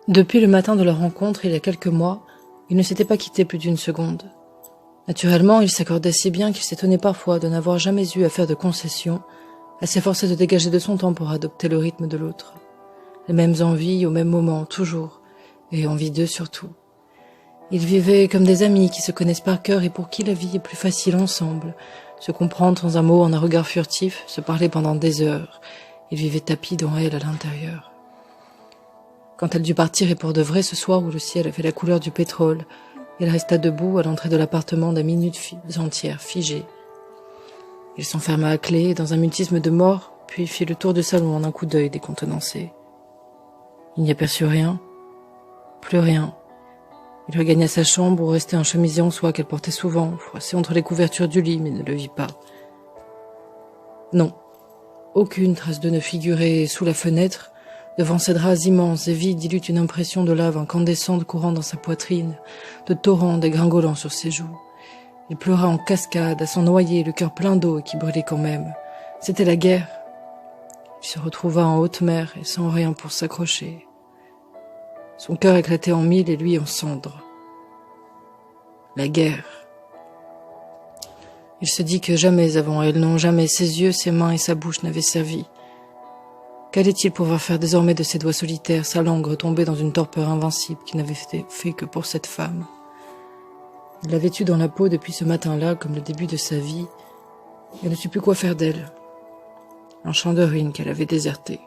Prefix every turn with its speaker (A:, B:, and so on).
A: Depuis le matin de leur rencontre, il y a quelques mois, ils ne s'étaient pas quittés plus d'une seconde. Naturellement, ils s'accordaient si bien qu'il s'étonnait parfois de n'avoir jamais eu à faire de concessions, à s'efforcer de dégager de son temps pour adopter le rythme de l'autre. Les mêmes envies au même moment, toujours, et envie d'eux surtout. Ils vivaient comme des amis qui se connaissent par cœur et pour qui la vie est plus facile ensemble, se comprendre sans un mot en un regard furtif, se parler pendant des heures. Ils vivaient tapis dans elle à l'intérieur. Quand elle dut partir et pour de vrai ce soir où le ciel avait la couleur du pétrole, il resta debout à l'entrée de l'appartement des minutes entières, figées. Il s'enferma à clé dans un mutisme de mort, puis fit le tour du salon en un coup d'œil décontenancé. Il n'y aperçut rien, plus rien. Il regagna sa chambre où restait un chemisier en soie qu'elle portait souvent, froissé entre les couvertures du lit, mais ne le vit pas. Non, aucune trace d'eux ne figurait sous la fenêtre. Devant ces draps immenses et vides, il eut une impression de lave incandescente courant dans sa poitrine, de torrents dégringolant sur ses joues. Il pleura en cascade, à s'en noyer, le cœur plein d'eau et qui brûlait quand même. C'était la guerre. Il se retrouva en haute mer et sans rien pour s'accrocher. Son cœur éclatait en mille et lui en cendres. La guerre. Il se dit que jamais avant elle, non jamais, ses yeux, ses mains et sa bouche n'avaient servi. Qu'allait-il pouvoir faire désormais de ses doigts solitaires, sa langue retombée dans une torpeur invincible qui n'avait fait que pour cette femme? Il l'avait eue dans la peau depuis ce matin-là, comme le début de sa vie. Elle ne sut plus quoi faire d'elle. Un champ de ruines qu'elle avait déserté.